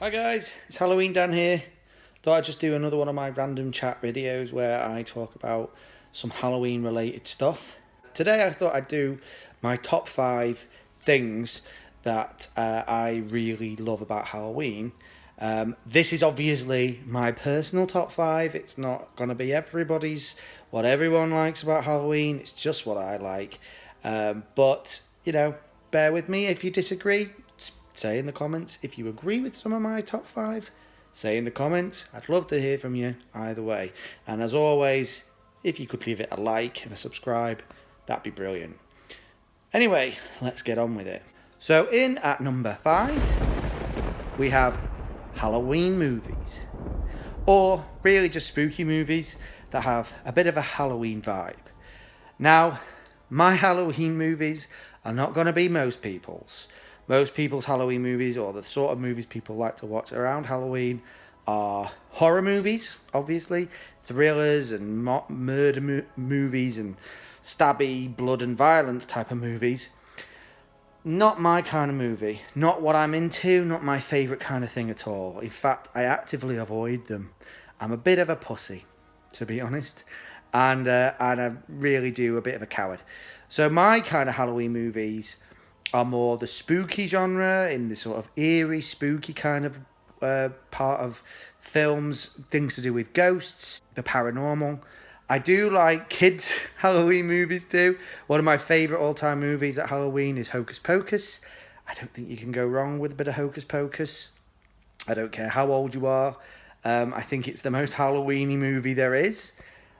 Hi guys, it's Halloween Dan here. Thought I'd just do another one of my random chat videos where I talk about some Halloween related stuff. Today I thought I'd do my top 5 things that I really love about Halloween. This is obviously my personal top 5. It's not going to be everybody's, what everyone likes about Halloween. It's just what I like. But, bear with me if you disagree. Say in the comments. If you agree with some of my top 5, say in the comments. I'd love to hear from you either way. And as always, if you could leave it a like and a subscribe, that'd be brilliant. Anyway, let's get on with it. So in at number 5, we have Halloween movies. Or really just spooky movies that have a bit of a Halloween vibe. Now, my Halloween movies are not going to be most people's. Most people's Halloween movies, or the sort of movies people like to watch around Halloween, are horror movies, obviously, thrillers and murder movies and stabby, blood and violence type of movies. Not my kind of movie. Not what I'm into, not my favourite kind of thing at all. In fact, I actively avoid them. I'm a bit of a pussy, to be honest. And I really do a bit of a coward. So my kind of Halloween movies are more the spooky genre, in the sort of eerie, spooky kind of part of films, things to do with ghosts, the paranormal. I do like kids' Halloween movies too. One of my favourite all-time movies at Halloween is Hocus Pocus. I don't think you can go wrong with a bit of Hocus Pocus. I don't care how old you are. I think it's the most Halloween-y movie there is.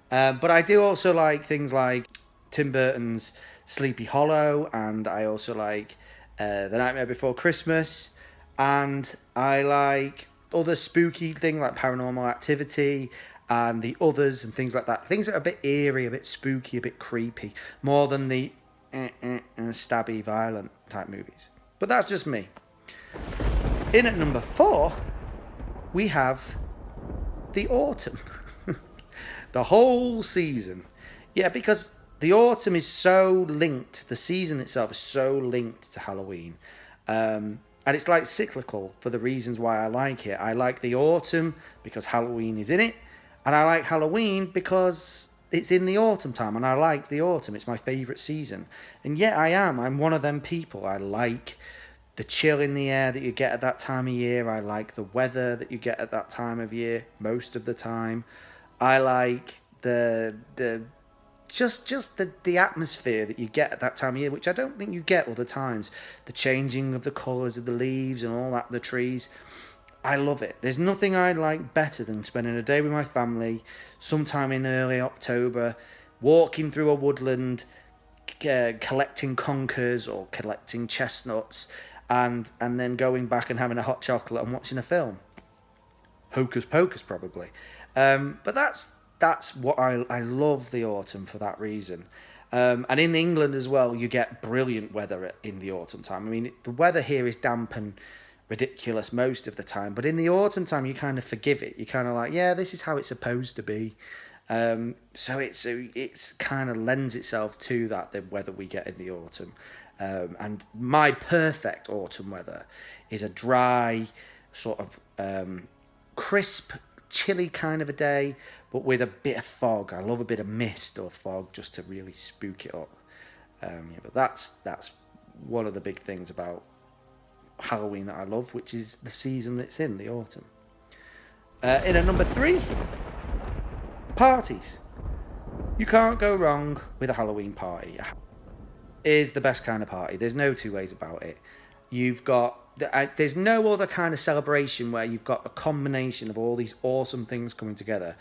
But I do also like things like Tim Burton's Sleepy Hollow, and I also like The Nightmare Before Christmas, and I like other spooky things like Paranormal Activity and The Others and things like that. Things that are a bit eerie, a bit spooky, a bit creepy, more than the stabby, violent type movies. But that's just me. In at number 4, we have the autumn. The whole season. Yeah, because the autumn is so linked, the season itself is so linked to Halloween. And it's like cyclical for the reasons why I like it. I like the autumn because Halloween is in it. And I like Halloween because it's in the autumn time. And I like the autumn. It's my favourite season. And yeah, I'm one of them people. I like the chill in the air that you get at that time of year. I like the weather that you get at that time of year most of the time. I like just the atmosphere that you get at that time of year, which I don't think you get other times. The changing of the colours of the leaves and all that, the trees. I love it. There's nothing I like better than spending a day with my family, sometime in early October, walking through a woodland, collecting conkers or collecting chestnuts, and then going back and having a hot chocolate and watching a film. Hocus Pocus, probably. But that's what I love the autumn for that reason. And in England as well, you get brilliant weather in the autumn time. I mean, the weather here is damp and ridiculous most of the time. But in the autumn time, you kind of forgive it. You're kind of like, yeah, this is how it's supposed to be. So it's kind of lends itself to that, the weather we get in the autumn. And my perfect autumn weather is a dry, sort of crisp, chilly kind of a day, but with a bit of fog. I love a bit of mist or fog just to really spook it up. But that's one of the big things about Halloween that I love, which is the season that's in, the autumn. In at number 3, parties. You can't go wrong with a Halloween party. It is the best kind of party. There's no two ways about it. There's no other kind of celebration where you've got a combination of all these awesome things coming together.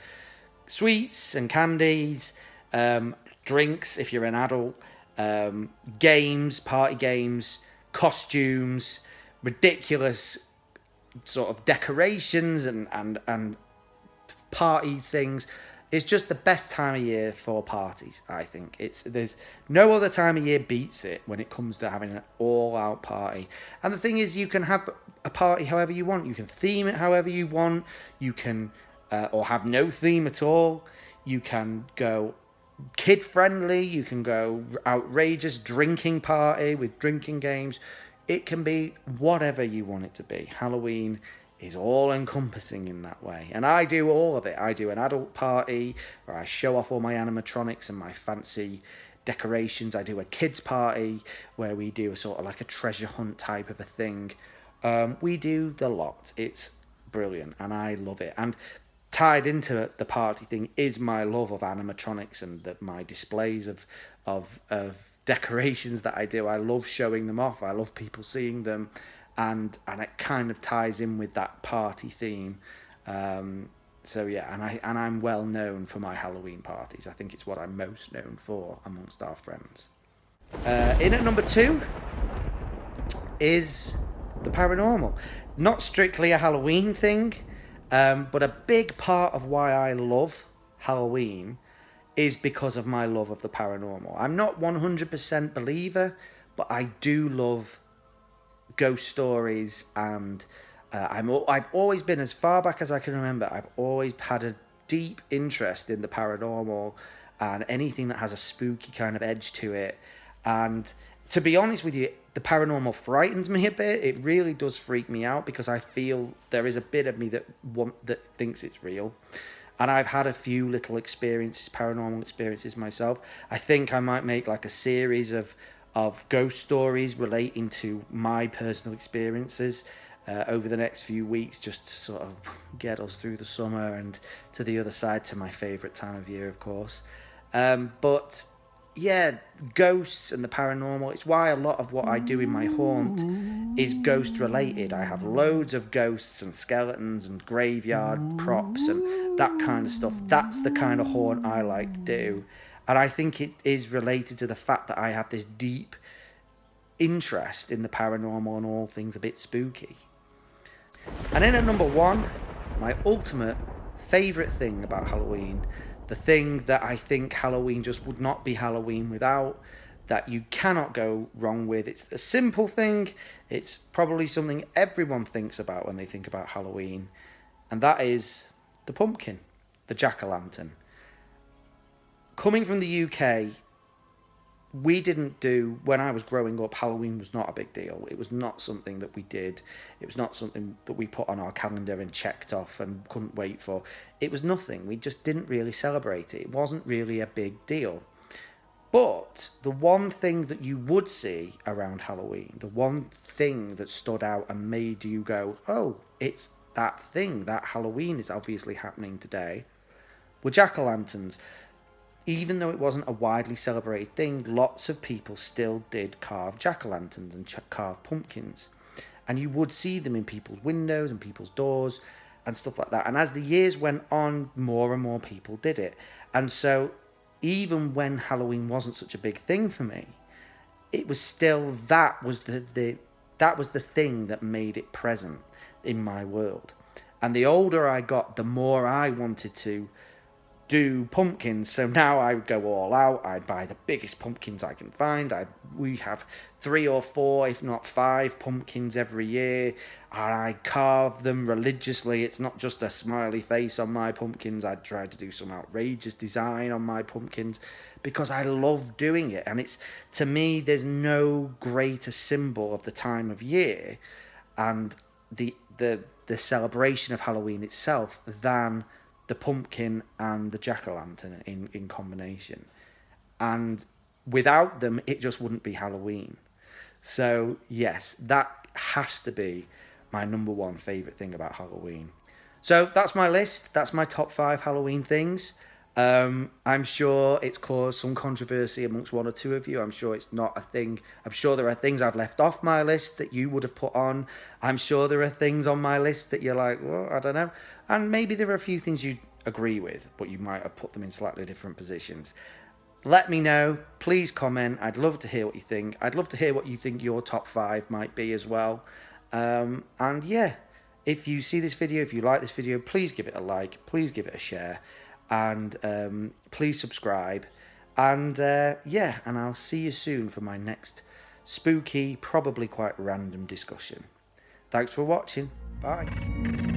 Sweets and candies, drinks if you're an adult, games, party games, costumes, ridiculous sort of decorations and party things. It's just the best time of year for parties, I think. There's no other time of year beats it when it comes to having an all-out party. And the thing is, you can have a party however you want. You can theme it however you want. You can, or have no theme at all. You can go kid-friendly. You can go outrageous drinking party with drinking games. It can be whatever you want it to be. Halloween is all encompassing in that way. And I do all of it. I do an adult party where I show off all my animatronics and my fancy decorations. I do a kids party where we do a sort of like a treasure hunt type of a thing. We do the lot. It's brilliant and I love it. And tied into the party thing is my love of animatronics and my displays of decorations that I do. I love showing them off. I love people seeing them, and it kind of ties in with that party theme. So yeah, and I'm well known for my Halloween parties. I think it's what I'm most known for amongst our friends. In at number 2 is the paranormal. Not strictly a Halloween thing, but a big part of why I love Halloween is because of my love of the paranormal. I'm not 100% believer, but I do love ghost stories, and I've always been, as far back as I can remember, I've always had a deep interest in the paranormal and anything that has a spooky kind of edge to it. And to be honest with you, the paranormal frightens me a bit. It really does freak me out because I feel there is a bit of me that thinks it's real. And I've had a few little paranormal experiences myself. I think I might make like a series of ghost stories relating to my personal experiences over the next few weeks, just to sort of get us through the summer and to the other side, to my favourite time of year, of course. But yeah, ghosts and the paranormal, it's why a lot of what I do in my haunt is ghost related. I have loads of ghosts and skeletons and graveyard props and that kind of stuff. That's the kind of haunt I like to do. And I think it is related to the fact that I have this deep interest in the paranormal and all things a bit spooky. And in at number 1, my ultimate favourite thing about Halloween, the thing that I think Halloween just would not be Halloween without, that you cannot go wrong with. It's a simple thing. It's probably something everyone thinks about when they think about Halloween. And that is the pumpkin, the jack-o'-lantern. Coming from the UK, we didn't do, when I was growing up, Halloween was not a big deal. It was not something that we did. It was not something that we put on our calendar and checked off and couldn't wait for. It was nothing. We just didn't really celebrate it. It wasn't really a big deal. But the one thing that you would see around Halloween, the one thing that stood out and made you go, oh, it's that thing, that Halloween is obviously happening today, were jack-o'-lanterns. Even though it wasn't a widely celebrated thing, lots of people still did carve jack-o'-lanterns and carve pumpkins. And you would see them in people's windows and people's doors and stuff like that. And as the years went on, more and more people did it. And so even when Halloween wasn't such a big thing for me, it was still, that was the thing that made it present in my world. And the older I got, the more I wanted to do pumpkins. So now I would go all out. I'd buy the biggest pumpkins I can find. We have 3 or 4, if not 5 pumpkins every year, and I carve them religiously. It's not just a smiley face on my pumpkins. I'd try to do some outrageous design on my pumpkins because I love doing it. And it's, to me, there's no greater symbol of the time of year and the celebration of Halloween itself than the pumpkin and the jack-o'-lantern in combination. And without them, it just wouldn't be Halloween. So yes, that has to be my number 1 favourite thing about Halloween. So that's my list. That's my top 5 Halloween things. I'm sure it's caused some controversy amongst 1 or 2 of you. I'm sure it's not a thing. I'm sure there are things I've left off my list that you would have put on. I'm sure there are things on my list that you're like, well, I don't know. And maybe there are a few things you agree with, but you might have put them in slightly different positions. Let me know. Please comment. I'd love to hear what you think. I'd love to hear what you think your top 5 might be as well. And yeah, if you see this video, if you like this video, please give it a like. Please give it a share. And please subscribe. And yeah, and I'll see you soon for my next spooky, probably quite random discussion. Thanks for watching. Bye.